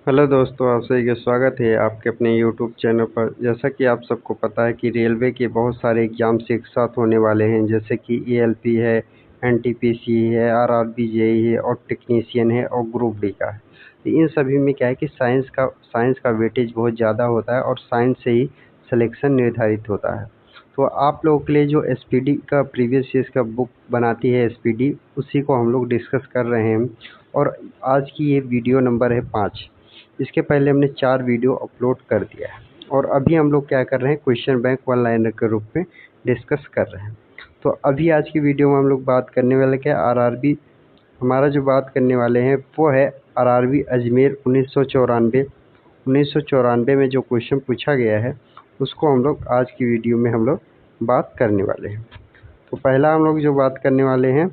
Hello दोस्तों, आप सभी का स्वागत है आपके अपने यूट्यूब चैनल पर। जैसा कि आप सबको पता है कि रेलवे के बहुत सारे एग्ज़ाम्स एक साथ होने वाले हैं, जैसे कि एएलपी है, एनटीपीसी है, आरआरबी जेईई है और टेक्नीशियन है और ग्रुप डी का है। तो इन सभी में क्या है कि साइंस का वेटेज बहुत ज़्यादा होता है और साइंस से ही सिलेक्शन निर्धारित होता है। तो आप लोगों के लिए जो एसपीडी का प्रीवियस ईयर्स का बुक बनाती है एसपीडी, उसी को हम लोग डिस्कस कर रहे हैं। और आज की ये वीडियो नंबर है 5। इसके पहले हमने 4 वीडियो अपलोड कर दिया है और अभी हम लोग क्या कर रहे हैं, क्वेश्चन बैंक वन लाइनर के रूप में डिस्कस कर रहे हैं। तो अभी आज की वीडियो में हम लोग बात करने वाले क्या, आरआरबी। हमारा जो बात करने वाले हैं वो है आरआरबी अजमेर 1994। 1994 में जो क्वेश्चन पूछा गया है उसको हम लोग आज की वीडियो में हम लोग बात करने वाले हैं। तो पहला हम लोग जो बात करने वाले हैं,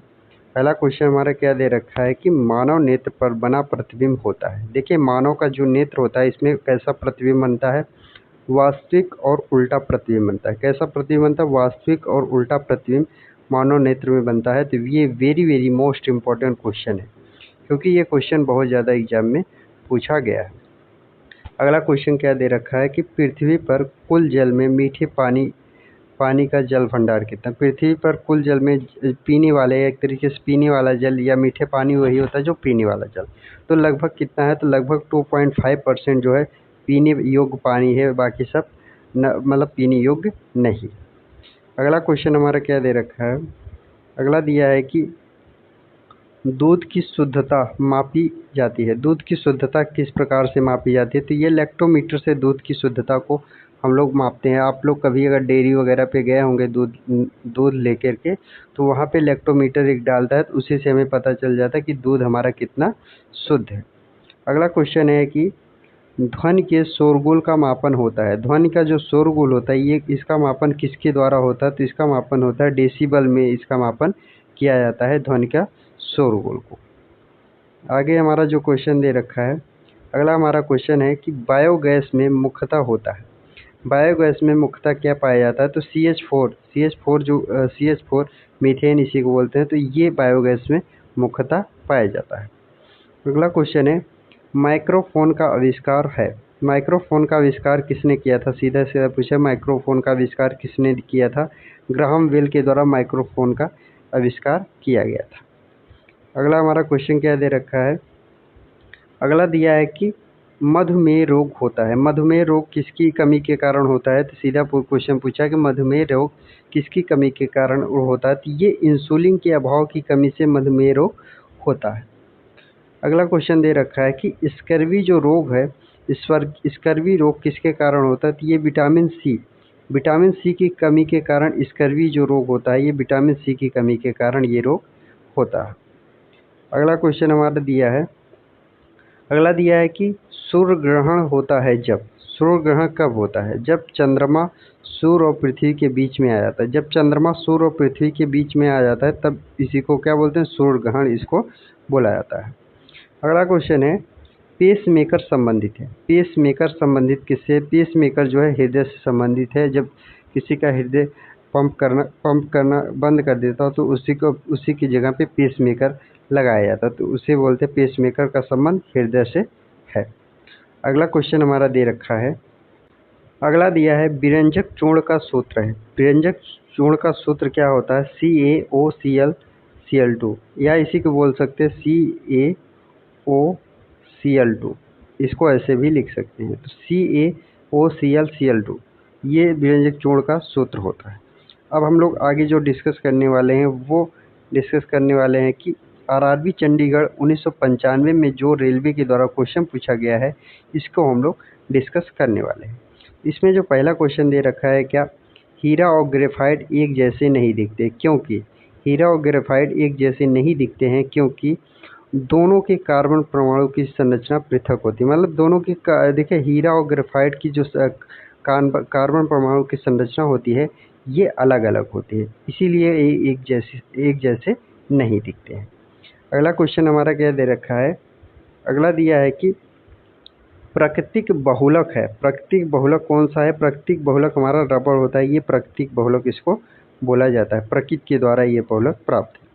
पहला क्वेश्चन हमारा क्या दे रखा है कि मानव नेत्र पर बना प्रतिबिंब होता है। देखिए, मानव का जो नेत्र होता है इसमें कैसा प्रतिबिंब बनता है, वास्तविक और उल्टा प्रतिबिंब बनता है। कैसा प्रतिबिंब बनता है, वास्तविक और उल्टा प्रतिबिंब मानव नेत्र में बनता है। तो ये very very most important question है, क्योंकि ये क्वेश्चन बहुत ज़्यादा एग्जाम में पूछा गया है। अगला क्वेश्चन क्या दे रखा है कि पृथ्वी पर कुल जल में मीठे पानी का जल भंडार कितना। पृथ्वी पर कुल जल में पीने वाले, एक तरीके से पीने वाला जल या मीठे पानी वही होता है जो पीने वाला जल, तो लगभग कितना है, तो लगभग 2.5% जो है पीने योग्य पानी है, बाकी सब मतलब पीने योग्य नहीं। अगला क्वेश्चन हमारा क्या दे रखा है, अगला दिया है कि दूध की शुद्धता मापी जाती है। दूध की शुद्धता किस प्रकार से मापी जाती है, तो ये लैक्टोमीटर से दूध की शुद्धता को हम लोग मापते हैं। आप लोग कभी अगर डेयरी वगैरह पे गए होंगे दूध लेकर के, तो वहाँ पे लैक्टोमीटर एक डालता है, तो उसी से हमें पता चल जाता है कि दूध हमारा कितना शुद्ध है। अगला क्वेश्चन है कि ध्वनि के शोरगुल का मापन होता है। ध्वनि का जो शोरगुल होता है ये इसका मापन किसके द्वारा होता है, तो इसका मापन होता है डेसिबल में, इसका मापन किया जाता है ध्वनि का शोरगुल को। आगे हमारा जो क्वेश्चन दे रखा है, अगला हमारा क्वेश्चन है कि बायोगैस में मुख्यतः होता है। बायोगैस में मुख्यतः क्या पाया जाता है, तो CH4 मीथेन इसी को बोलते हैं, तो ये बायोगैस में मुख्यतः पाया जाता है। अगला क्वेश्चन है माइक्रोफोन का आविष्कार है। माइक्रोफोन का आविष्कार किसने किया था, सीधा सीधा पूछा, माइक्रोफोन का आविष्कार किसने किया था, ग्राहम बेल के द्वारा माइक्रोफोन का आविष्कार किया गया था। अगला हमारा क्वेश्चन क्या दे रखा है, अगला दिया है कि मधुमेह रोग होता है। मधुमेह रोग किसकी कमी के कारण होता है, तो सीधा क्वेश्चन पूछा है कि मधुमेह रोग किसकी कमी के कारण होता है, तो ये इंसुलिन के अभाव की कमी से मधुमेह रोग होता है। अगला क्वेश्चन दे रखा है कि स्कर्वी जो रोग है, स्कर्वी रोग किसके कारण होता है, तो ये विटामिन सी की कमी के कारण स्कर्वी जो रोग होता है, ये विटामिन सी की कमी के कारण ये रोग होता है। अगला क्वेश्चन हमारा दिया है, अगला दिया है कि सूर्य ग्रहण होता है जब। सूर्य ग्रहण कब होता है, जब चंद्रमा सूर्य और पृथ्वी के बीच में आ जाता है। जब चंद्रमा सूर्य और पृथ्वी के बीच में आ जाता है तब इसी को क्या बोलते हैं, सूर्य ग्रहण इसको बोला जाता है। अगला क्वेश्चन है पेस मेकर संबंधित है। पेस मेकर संबंधित किससे, पेस मेकर जो है हृदय से संबंधित है। जब किसी का हृदय पंप करना बंद कर देता हो तो उसी की जगह पे पेस मेकर लगाया जाता है, तो उसे बोलते हैं पेस मेकर का संबंध हृदय से है। अगला क्वेश्चन हमारा दे रखा है, अगला दिया है विरंजक चूर्ण का सूत्र है। विरंजक चूर्ण का सूत्र क्या होता है, CaOCl या इसी को बोल सकते हैं CaOCl2, इसको ऐसे भी लिख सकते हैं। तो CaOCl ये विरंजक चूर्ण का सूत्र होता है। अब हम लोग आगे जो डिस्कस करने वाले हैं वो डिस्कस करने वाले हैं कि आरआरबी चंडीगढ़ 1995 में जो रेलवे के द्वारा क्वेश्चन पूछा गया है, इसको हम लोग डिस्कस करने वाले हैं। इसमें जो पहला क्वेश्चन दे रखा है, क्या हीरा और ग्रेफाइट एक जैसे नहीं दिखते, क्योंकि हीरा और ग्रेफाइट एक जैसे नहीं दिखते हैं क्योंकि दोनों के कार्बन परमाणु की संरचना पृथक होती है। मतलब दोनों की देखिए, हीरा और ग्रेफाइट की जो कार्बन परमाणु की संरचना होती है ये अलग अलग होती है, इसीलिए एक जैसे नहीं दिखते हैं। अगला क्वेश्चन हमारा क्या दे रखा है, अगला दिया है कि प्राकृतिक बहुलक है। प्राकृतिक बहुलक कौन सा है, प्राकृतिक बहुलक हमारा रबड़ होता है, ये प्राकृतिक बहुलक इसको बोला जाता है, प्रकृति के द्वारा ये बहुलक प्राप्त है।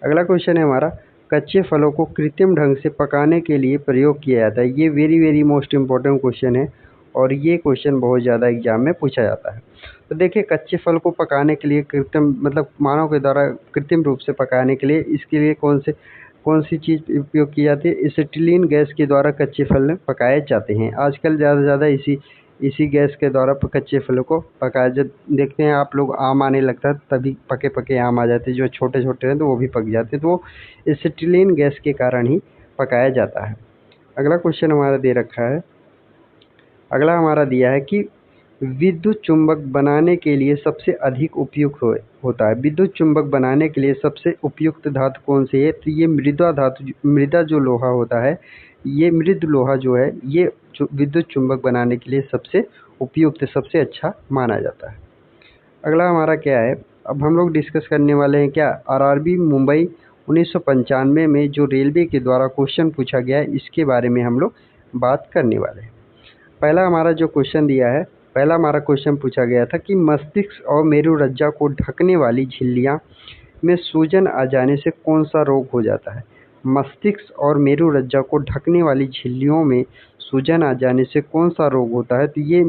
अगला क्वेश्चन है हमारा कच्चे फलों को कृत्रिम ढंग से पकाने के लिए प्रयोग किया जाता है? ये very very most important question है और ये क्वेश्चन बहुत ज़्यादा एग्जाम में पूछा जाता है। तो देखिए, कच्चे फल को पकाने के लिए कृत्रिम मतलब मानव के द्वारा कृत्रिम रूप से पकाने के लिए इसके लिए कौन सी चीज़ उपयोग की जाती है? एसिटिलीन गैस के द्वारा कच्चे फल पकाए जाते हैं। आजकल ज़्यादा से ज़्यादा इसी गैस के द्वारा कच्चे फलों को पकाया देखते हैं आप लोग, आम आने लगता है तभी पके पके आम आ जाते हैं, जो छोटे छोटे हैं तो वो भी पक जाते हैं, तो वो एसिटिलीन गैस के कारण ही पकाया जाता है। अगला क्वेश्चन हमारा दे रखा है, अगला हमारा दिया है कि विद्युत चुंबक बनाने के लिए सबसे अधिक उपयुक्त होता है। विद्युत चुंबक बनाने के लिए सबसे उपयुक्त धातु कौन सी है? तो ये मृदा जो लोहा होता है, ये मृद लोहा जो है, ये विद्युत चुंबक बनाने के लिए सबसे उपयुक्त, सबसे अच्छा माना जाता है। अगला हमारा क्या है, अब हम लोग डिस्कस करने वाले हैं क्या, आरआरबी मुंबई 1995 में जो रेलवे के द्वारा क्वेश्चन पूछा गया है, इसके बारे में हम लोग बात करने वाले हैं। पहला हमारा जो क्वेश्चन दिया है, पहला हमारा क्वेश्चन पूछा गया था कि मस्तिष्क और मेरुरज्जा को ढकने वाली झिल्लियाँ में सूजन आ जाने से कौन सा रोग हो जाता है? मस्तिष्क और मेरुरज्जा को ढकने वाली झिल्लियों में सूजन आ जाने से कौन सा रोग होता है? तो ये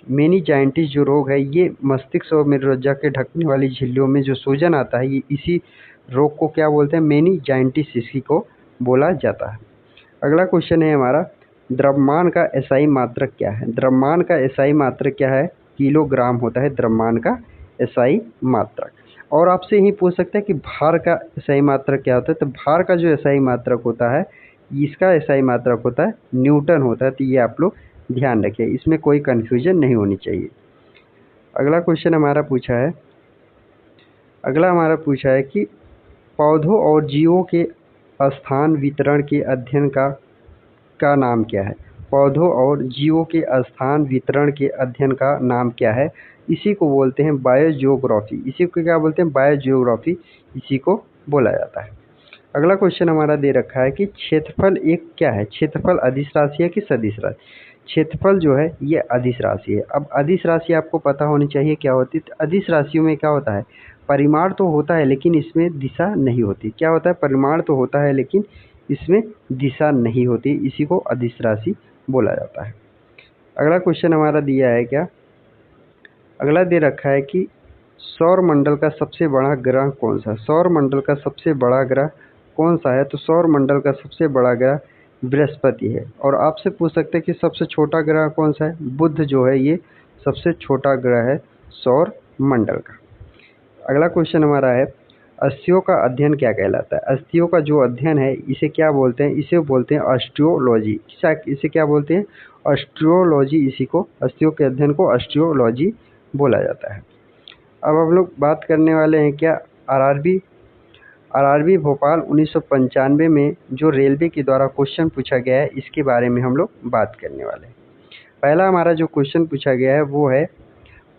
मेनिंजाइटिस जो रोग है, ये मस्तिष्क और मेरुरज्जा के ढकने वाली झिल्लियों में जो सूजन आता है, ये इसी रोग को क्या बोलते हैं? मेनिंजाइटिस इसी को बोला जाता है। अगला क्वेश्चन है हमारा, द्रव्यमान का एसआई मात्रक क्या है? द्रव्यमान का एसआई मात्रक क्या है? किलोग्राम होता है द्रव्यमान का एसआई मात्रक। और आपसे ही पूछ सकते हैं कि भार का एसआई मात्रक क्या होता है? तो भार का जो एसआई मात्रक होता है, इसका एसआई मात्रक होता है न्यूटन होता है। तो ये आप लोग ध्यान रखिए, इसमें कोई कन्फ्यूजन नहीं होनी चाहिए। अगला क्वेश्चन हमारा पूछा है कि पौधों और जीवों के स्थान वितरण के अध्ययन का नाम क्या है? पौधों और जीवों के स्थान वितरण के अध्ययन का नाम क्या है? इसी को बोलते हैं बायोजियोग्राफी। इसी को क्या बोलते हैं? बायोजियोग्राफी इसी को बोला जाता है। अगला क्वेश्चन हमारा दे रखा है कि क्षेत्रफल एक क्या है? क्षेत्रफल अदिश राशि है कि सदिश राशि? क्षेत्रफल जो है ये अदिश राशि है। अब अदिश राशि आपको पता होनी चाहिए क्या होती है। तो अदिश राशियों में क्या होता है, परिमाण तो होता है लेकिन इसमें दिशा नहीं होती। क्या होता है? परिमाण तो होता है लेकिन इसमें दिशा नहीं होती, इसी को अदिश राशि बोला जाता है। अगला क्वेश्चन हमारा दिया है क्या, अगला दे रखा है कि सौर मंडल का सबसे बड़ा ग्रह कौन सा? सौर मंडल का सबसे बड़ा ग्रह कौन सा है? तो सौर मंडल का सबसे बड़ा ग्रह बृहस्पति है। और आपसे पूछ सकते हैं कि सबसे छोटा ग्रह कौन सा है? बुध जो है ये सबसे छोटा ग्रह है सौर मंडल का। अगला क्वेश्चन हमारा है, अस्थियों का अध्ययन क्या कहलाता है? अस्थियों का जो अध्ययन है इसे क्या बोलते हैं? इसे बोलते हैं ऑस्टियोलॉजी। इसे क्या बोलते हैं? ऑस्टियोलॉजी। इसी को, अस्थियों के अध्ययन को ऑस्टियोलॉजी बोला जाता है। अब हम लोग बात करने वाले हैं क्या, आरआरबी भोपाल 1995 में जो रेलवे के द्वारा क्वेश्चन पूछा गया है, इसके बारे में हम लोग बात करने वाले हैं। पहला हमारा जो क्वेश्चन पूछा गया है वो है,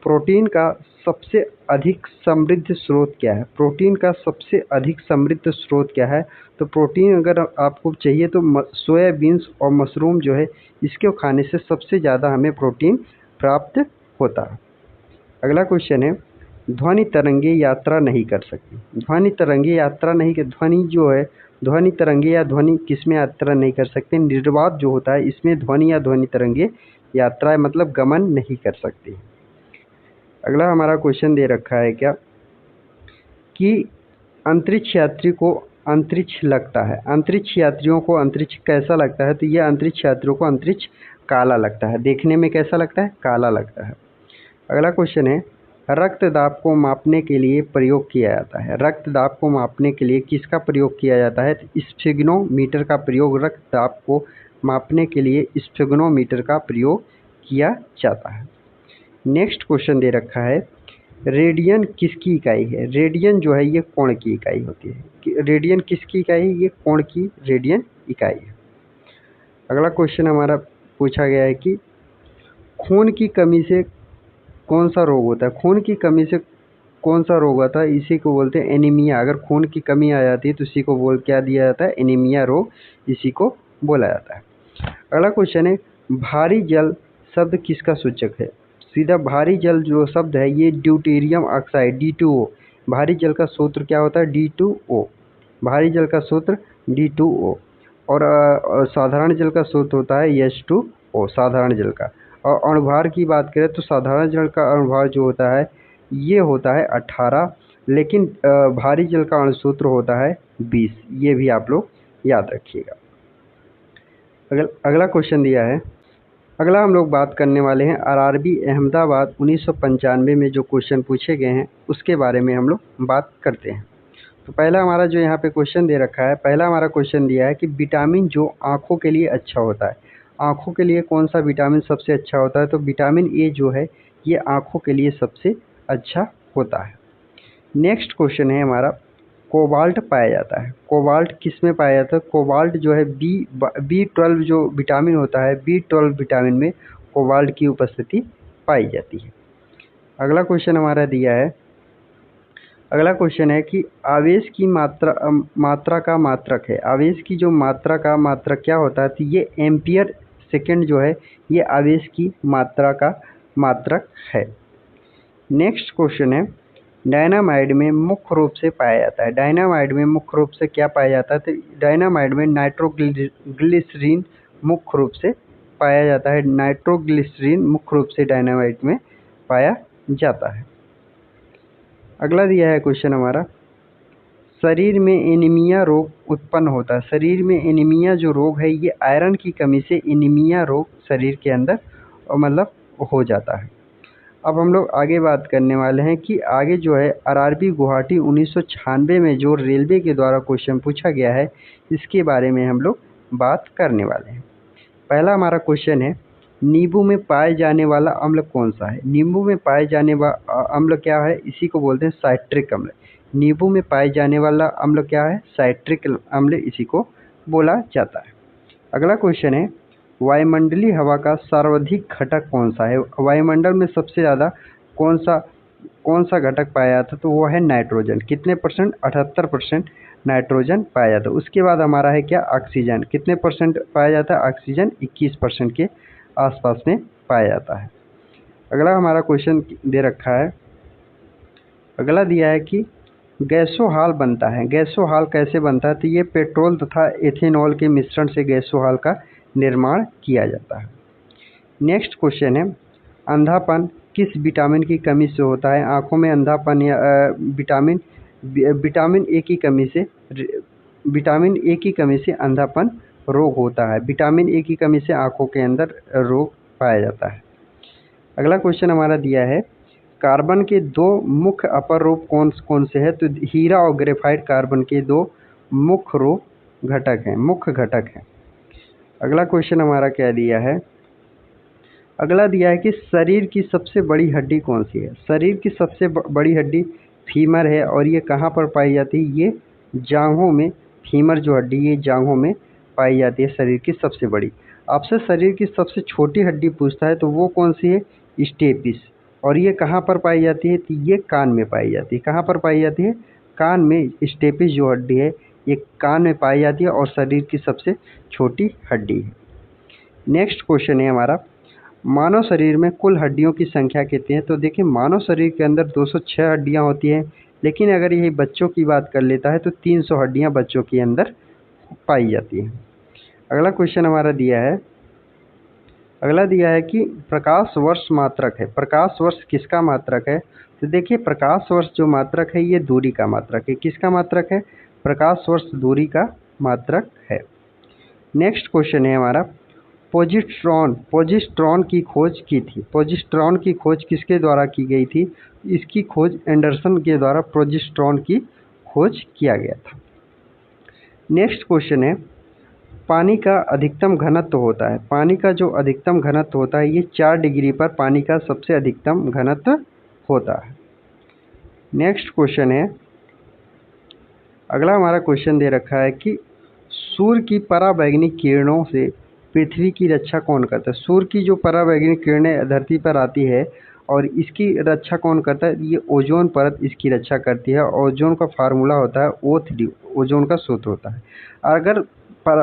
प्रोटीन का सबसे अधिक समृद्ध स्रोत क्या है? प्रोटीन का सबसे अधिक समृद्ध स्रोत क्या है? तो प्रोटीन अगर आपको चाहिए तो सोयाबीन्स और मशरूम जो है, इसके खाने से सबसे ज़्यादा हमें प्रोटीन प्राप्त होता है। अगला क्वेश्चन है, ध्वनि तरंगे यात्रा नहीं कर सकती। ध्वनि तरंगे यात्रा नहीं कर, ध्वनि जो है, ध्वनि तरंगे या ध्वनि किस में यात्रा नहीं कर सकते? निर्वात जो होता है इसमें ध्वनि या ध्वनि तरंगे यात्रा मतलब गमन नहीं कर सकती। अगला हमारा क्वेश्चन दे रखा है क्या, कि अंतरिक्ष यात्री को अंतरिक्ष लगता है। अंतरिक्ष यात्रियों को अंतरिक्ष कैसा लगता है? तो ये अंतरिक्ष यात्रियों को अंतरिक्ष काला लगता है। देखने में कैसा लगता है? काला लगता है। अगला क्वेश्चन है, रक्तदाब को मापने के लिए प्रयोग किया जाता है। रक्तदाब को मापने के लिए किसका प्रयोग किया जाता है? स्फिग्नोमीटर का प्रयोग, रक्तदाब को मापने के लिए स्फिग्नोमीटर का प्रयोग किया जाता है। नेक्स्ट क्वेश्चन दे रखा है, रेडियन किसकी इकाई है? रेडियन जो है ये कोण की इकाई होती है। रेडियन किसकी इकाई है? ये कोण की रेडियन इकाई है। अगला क्वेश्चन हमारा पूछा गया है कि खून की कमी से कौन सा रोग होता है? खून की कमी से कौन सा रोग होता है? इसी को बोलते हैं एनीमिया। अगर खून की कमी आ जाती है तो इसी को क्या दिया जाता है? एनीमिया रोग इसी को बोला जाता है। अगला क्वेश्चन है, भारी जल शब्द किसका सूचक है? सीधा भारी जल जो शब्द है ये ड्यूटेरियम ऑक्साइड D2O। भारी जल का सूत्र क्या होता है? D2O। भारी जल का सूत्र D2O और साधारण जल का सूत्र होता है H2O, साधारण जल का। और अणुभार की बात करें तो साधारण जल का अणुभार जो होता है ये होता है 18, लेकिन भारी जल का अणुसूत्र होता है 20। ये भी आप लोग याद रखिएगा। अगला क्वेश्चन दिया है। अगला हम लोग बात करने वाले हैं RRB अहमदाबाद 1995 में जो क्वेश्चन पूछे गए हैं उसके बारे में हम लोग बात करते हैं। तो पहला हमारा जो यहाँ पे क्वेश्चन दे रखा है, पहला हमारा क्वेश्चन दिया है कि विटामिन जो आँखों के लिए अच्छा होता है, आँखों के लिए कौन सा विटामिन सबसे अच्छा होता है? तो विटामिन ए जो है ये आँखों के लिए सबसे अच्छा होता है। नेक्स्ट क्वेश्चन है हमारा, कोबाल्ट पाया जाता है, कोबाल्ट किस में पाया जाता है? कोबाल्ट जो है B12 जो विटामिन होता है, B12 विटामिन में कोबाल्ट की उपस्थिति पाई जाती है। अगला क्वेश्चन हमारा दिया है, अगला क्वेश्चन है कि आवेश की मात्रा का मात्रक है, आवेश की जो मात्रा का मात्रक क्या होता है? तो ये एम्पियर सेकेंड जो है ये आवेश की मात्रा का मात्रक है। नेक्स्ट क्वेश्चन है, डायनामाइड में मुख्य रूप से पाया जाता है, डायनामाइड में मुख्य रूप से क्या पाया जाता है? तो डायनामाइड में नाइट्रोग्लिसरीन मुख्य रूप से पाया जाता है, नाइट्रोग्लिसरीन मुख्य रूप से डायनामाइड में पाया जाता है। अगला दिया है क्वेश्चन हमारा, शरीर में एनीमिया रोग उत्पन्न होता है, शरीर में एनीमिया जो रोग है ये आयरन की कमी से एनीमिया रोग शरीर के अंदर मतलब हो जाता है। अब हम लोग आगे बात करने वाले हैं कि आगे जो है RRB गुवाहाटी 1996 में जो रेलवे के द्वारा क्वेश्चन पूछा गया है इसके बारे में हम लोग बात करने वाले हैं। पहला हमारा क्वेश्चन है, नींबू में पाए जाने वाला अम्ल कौन सा है? नींबू में पाए जाने वाला अम्ल क्या है? इसी को बोलते हैं साइट्रिक अम्ल। नींबू में पाए जाने वाला अम्ल क्या है? साइट्रिक अम्ल इसी को बोला जाता है। अगला क्वेश्चन है, वायुमंडलीय हवा का सर्वाधिक घटक कौन सा है? वायुमंडल में सबसे ज़्यादा कौन सा घटक पाया जाता है? तो वो है नाइट्रोजन। कितने परसेंट? 78% नाइट्रोजन पाया जाता है। उसके बाद हमारा है क्या? ऑक्सीजन। कितने परसेंट पाया जाता है? ऑक्सीजन 21% के आसपास में पाया जाता है। अगला हमारा क्वेश्चन दे रखा है, अगला दिया है कि गैसोहाल बनता है, गैसोहाल कैसे बनता है? तो ये पेट्रोल तथा एथेनॉल के मिश्रण से गैसोहाल का निर्माण किया जाता है। नेक्स्ट क्वेश्चन है, अंधापन किस विटामिन की कमी से होता है? आँखों में अंधापन या विटामिन ए की कमी से अंधापन रोग होता है, विटामिन ए की कमी से आँखों के अंदर रोग पाया जाता है। अगला क्वेश्चन हमारा दिया है, कार्बन के दो मुख्य अपर रूप कौन से हैं? तो हीरा और ग्रेफाइट कार्बन के दो मुख्य घटक हैं। अगला क्वेश्चन हमारा क्या दिया है, अगला दिया है कि शरीर की सबसे बड़ी हड्डी कौन सी है? शरीर की सबसे बड़ी हड्डी फीमर है और ये कहाँ पर पाई जाती है? ये जांघों में, फीमर जो हड्डी ये जांघों में पाई जाती है शरीर की सबसे बड़ी। आपसे शरीर की सबसे छोटी हड्डी पूछता है तो वो कौन सी है? स्टेपिस। और ये कहाँ पर पाई जाती है? तो ये कान में पाई जाती है। कहाँ पर पाई जाती है? कान में। स्टेपिस जो हड्डी है ये कान में पाई जाती है और शरीर की सबसे छोटी हड्डी है। नेक्स्ट क्वेश्चन है हमारा, मानव शरीर में कुल हड्डियों की संख्या कितनी है? तो देखिए मानव शरीर के अंदर 206 हड्डियां होती हैं, लेकिन अगर यही बच्चों की बात कर लेता है तो 300 हड्डियां बच्चों के अंदर पाई जाती हैं। अगला क्वेश्चन हमारा दिया है, अगला दिया है कि प्रकाश वर्ष मात्रक है, प्रकाश वर्ष किसका मात्रक है? तो देखिए प्रकाश वर्ष जो मात्रक है ये दूरी का मात्रक है। किसका मात्रक है? प्रकाश वर्ष दूरी का मात्रक है। नेक्स्ट क्वेश्चन है हमारा, पोजिट्रॉन की खोज की थी, पोजिट्रॉन की खोज किसके द्वारा की गई थी? इसकी खोज एंडरसन के द्वारा पोजिट्रॉन की खोज किया गया था। नेक्स्ट क्वेश्चन है, पानी का अधिकतम घनत्व होता है, पानी का जो अधिकतम घनत्व होता है ये 4 डिग्री पर पानी का सबसे अधिकतम घनत्व होता है। नेक्स्ट क्वेश्चन है, अगला हमारा क्वेश्चन दे रखा है कि सूर्य की पराबैंगनी किरणों से पृथ्वी की रक्षा कौन करता है? सूर्य की जो पराबैंगनी किरणें धरती पर आती है और इसकी रक्षा कौन करता है? ये ओजोन परत इसकी रक्षा करती है। ओजोन का फार्मूला होता है O3, ओजोन का सूत्र होता है। अगर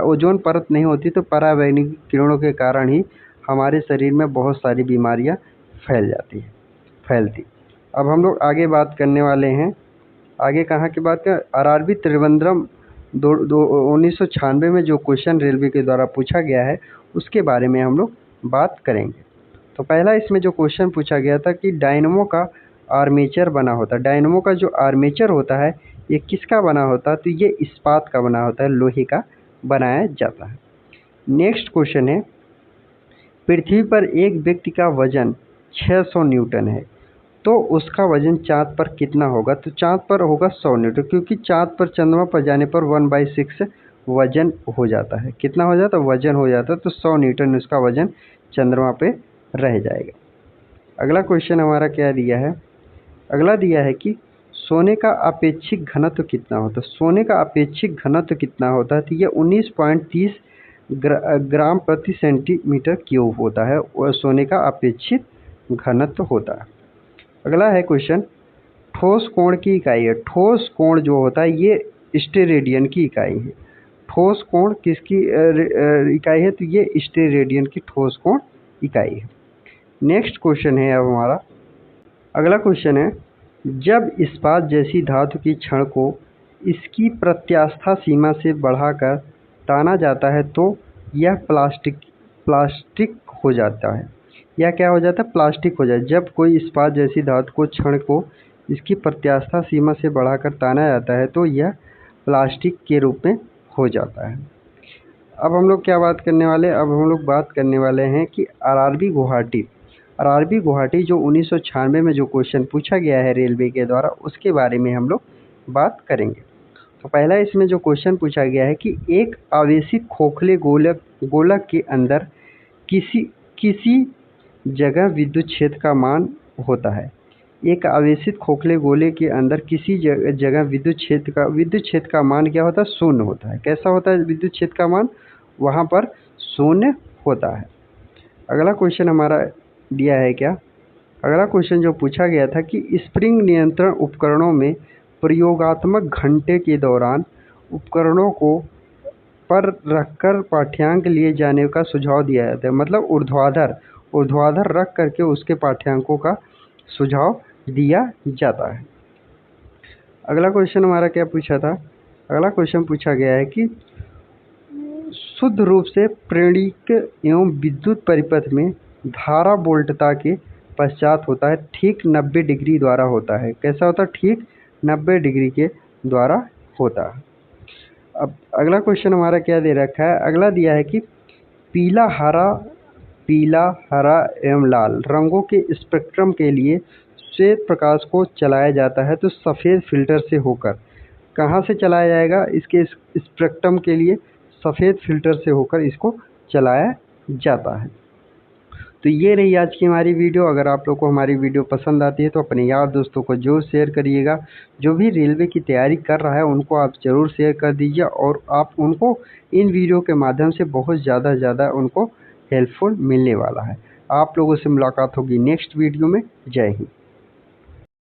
ओजोन परत नहीं होती तो पराबैंगनी किरणों के कारण ही हमारे शरीर में बहुत सारी बीमारियां फैलती। अब हम लोग आगे बात करने वाले हैं, आगे कहाँ की बात करें? RRB त्रिवेंद्रम 1996 में जो क्वेश्चन रेलवे के द्वारा पूछा गया है उसके बारे में हम लोग बात करेंगे। तो पहला इसमें जो क्वेश्चन पूछा गया था कि डायनमो का आर्मेचर बना होता है। डायनमो का जो आर्मेचर होता है ये किसका बना होता है? तो ये इस्पात का बना होता है, लोहे का बनाया जाता है। नेक्स्ट क्वेश्चन है, पृथ्वी पर एक व्यक्ति का वजन 600 न्यूटन है, तो उसका वजन चाँद पर कितना होगा? तो चाँद पर होगा 100 न्यूटन, क्योंकि चाँद पर चंद्रमा पर जाने पर 1/6 वजन हो जाता है। कितना हो जाता है? वजन हो जाता है, तो 100 न्यूटन उसका वजन चंद्रमा पे रह जाएगा। अगला क्वेश्चन हमारा क्या दिया है? अगला दिया है कि सोने का अपेक्षिक घनत्व कितना होता है? सोने का अपेक्षिक घनत्व कितना होता है? तो ये 19.30 ग्राम प्रति सेंटीमीटर क्यूब होता है और सोने का अपेक्षित घनत्व होता है। अगला है क्वेश्चन, ठोस कोण की इकाई है। ठोस कोण जो होता है ये स्टेरेडियन की इकाई है। ठोस कोण किसकी इकाई है? तो ये स्टेरेडियन की ठोस कोण इकाई है। नेक्स्ट क्वेश्चन है अब हमारा, अगला क्वेश्चन है, जब इस्पात जैसी धातु की छड़ को इसकी प्रत्यास्थ सीमा से बढ़ाकर ताना जाता है तो यह प्लास्टिक हो जाता है। यह क्या हो जाता है? प्लास्टिक हो जाए। जब कोई इस्पात जैसी धातु को छड़ को इसकी प्रत्यास्थ सीमा से बढ़ाकर ताना जाता है तो यह प्लास्टिक के रूप में हो जाता है। अब हम लोग क्या बात करने वाले हैं? अब हम लोग बात करने वाले हैं कि आरआरबी गुवाहाटी जो 1996 में जो क्वेश्चन पूछा गया है रेलवे के द्वारा उसके बारे में हम लोग बात करेंगे। तो पहला इसमें जो क्वेश्चन पूछा गया है कि एक आवेशित खोखले गोलक के अंदर किसी जगह विद्युत क्षेत्र का मान होता है। एक आवेशित खोखले गोले के अंदर किसी जगह विद्युत क्षेत्र का मान क्या होता है? शून्य होता है। कैसा होता है विद्युत क्षेत्र का मान? वहाँ पर शून्य होता है। अगला क्वेश्चन हमारा दिया है क्या? अगला क्वेश्चन जो पूछा गया था कि स्प्रिंग नियंत्रण उपकरणों में प्रयोगात्मक घंटे के दौरान उपकरणों को पर रखकर पाठ्यांक लिए जाने का सुझाव दिया जाता है। मतलब ऊर्ध्वाधर रख करके उसके पाठ्यांकों का सुझाव दिया जाता है। अगला क्वेश्चन हमारा क्या पूछा था? अगला क्वेश्चन पूछा गया है कि शुद्ध रूप से प्रेरणिक एवं विद्युत परिपथ में धारा वोल्टता के पश्चात होता है, ठीक 90 डिग्री द्वारा होता है। कैसा होता है? ठीक 90 डिग्री के द्वारा होता है। अब अगला क्वेश्चन हमारा क्या दे रखा है? अगला दिया है कि पीला, हरा एवं लाल रंगों के स्पेक्ट्रम के लिए श्वेत प्रकाश को चलाया जाता है तो सफ़ेद फिल्टर से होकर कहाँ से चलाया जाएगा? इसके स्पेक्ट्रम के लिए सफ़ेद फिल्टर से होकर इसको चलाया जाता है। तो ये रही आज की हमारी वीडियो। अगर आप लोग को हमारी वीडियो पसंद आती है तो अपने यार दोस्तों को जरूर शेयर करिएगा। जो भी रेलवे की तैयारी कर रहा है उनको आप ज़रूर शेयर कर दीजिए और आप उनको इन वीडियो के माध्यम से बहुत ज़्यादा उनको हेल्पफुल मिलने वाला है। आप लोगों से मुलाकात होगी नेक्स्ट वीडियो में। जय हिंद।